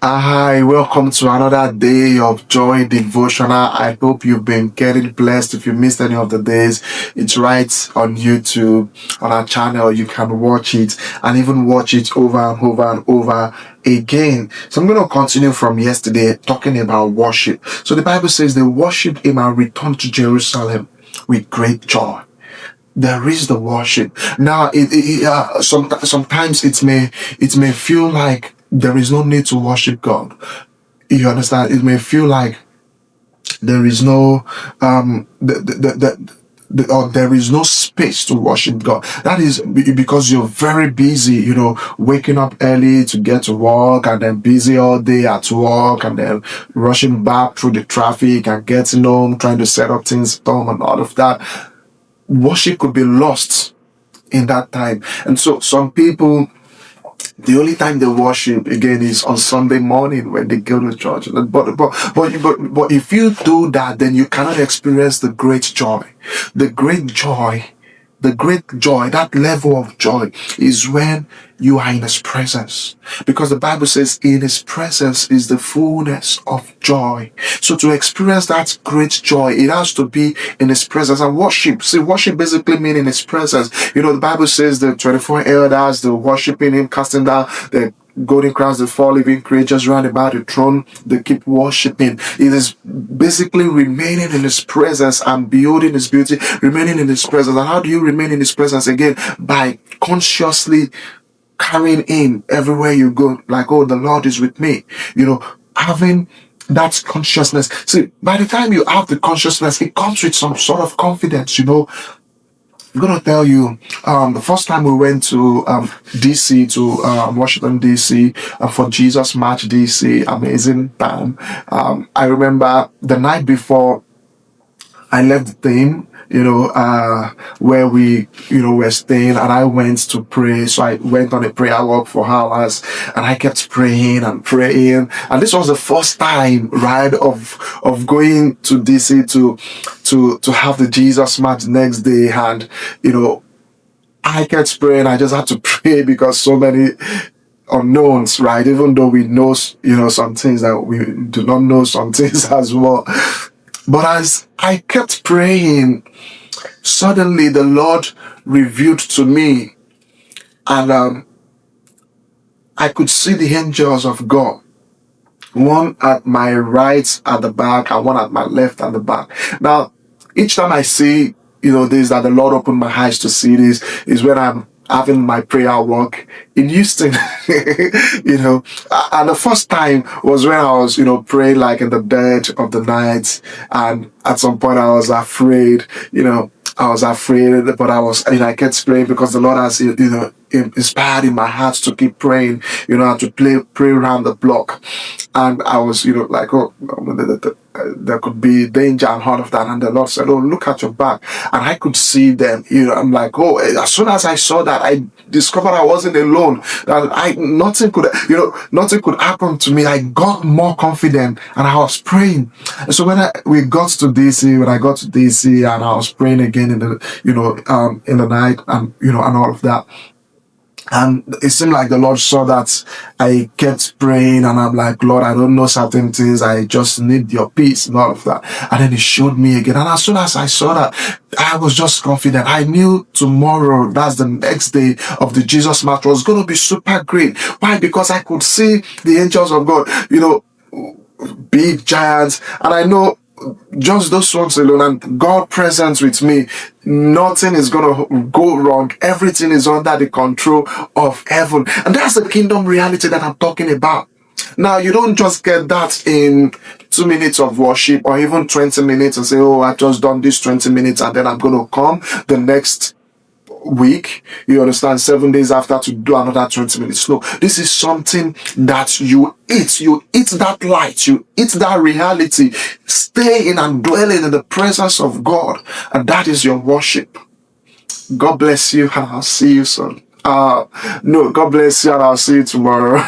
Hi, welcome to another day of Joy Devotional. I hope you've been getting blessed. If you missed any of the days, it's right on YouTube on our channel. You can watch it and even watch it over and over and over again. So I'm going to continue from yesterday talking about worship. So the Bible says they worshiped him and returned to Jerusalem with great joy. There is the worship. Now, sometimes it may feel like there is no need to worship God. You understand? It may feel like there is no or there is no space to worship God. That is because you're very busy, waking up early to get to work and then busy all day at work and then rushing back through the traffic and getting home, trying to set up things at home and all of that. Worship could be lost in that time. And so some people, the only time they worship again is on Sunday morning when they go to church. But if you do that, then you cannot experience the great joy. The great joy, that level of joy is when you are in His presence. Because the Bible says in His presence is the fullness of joy. So to experience that great joy, it has to be in His presence. And worship basically means in His presence. The Bible says the 24 elders, they're worshiping Him, casting down the golden crowns, the four living creatures round about the throne, they keep worshiping. It is basically remaining in His presence and beholding His beauty, remaining in His presence. And how do you remain in His presence again? By consciously carrying Him everywhere you go, like, oh, the Lord is with me, having that consciousness. See, by the time you have the consciousness, it comes with some sort of confidence. I'm gonna tell you, the first time we went to DC, to Washington DC, for Jesus March DC, amazing time. I remember the night before I left the team, where we, were staying, and I went to pray. So I went on a prayer walk for hours, and I kept praying and praying. And this was the first time, right, of going to DC to have the Jesus March next day. And, I kept praying. I just had to pray because so many unknowns, right? Even though we know, some things, that we do not know some things as well. But as I kept praying, suddenly the Lord revealed to me, and I could see the angels of God, one at my right at the back and one at my left at the back. Now, each time I see, this, that the Lord opened my eyes to see this, is when I'm having my prayer walk in Houston. And the first time was when I was, praying like in the dead of the night, and at some point I was afraid, I was afraid, but I kept praying because the Lord has, inspired in my heart to keep praying, to pray around the block. And I was, like, oh, there could be danger and all of that. And the Lord said, oh, look at your back. And I could see them, I'm like, oh, as soon as I saw that, I discovered I wasn't alone. That nothing could happen to me. I got more confident and I was praying. And so when I got to DC and I was praying again in the night, and, and all of that. And it seemed like the Lord saw that I kept praying, and I'm like, Lord, I don't know certain things. I just need your peace and all of that. And then He showed me again. And as soon as I saw that, I was just confident. I knew tomorrow, that's the next day of the Jesus March, was going to be super great. Why? Because I could see the angels of God, big giants. And I know just those ones alone, and God present with me, nothing is gonna go wrong. Everything is under the control of heaven. And that's the kingdom reality that I'm talking about. Now, you don't just get that in 2 minutes of worship or even 20 minutes and say, oh, I've just done this 20 minutes and then I'm going to come the next week, 7 days after, to do another 20 minutes. No, this is something that you eat that light, you eat that reality, staying and dwelling in the presence of God, and that is your worship. God bless you, and I'll see you soon. No, God bless you, and I'll see you tomorrow.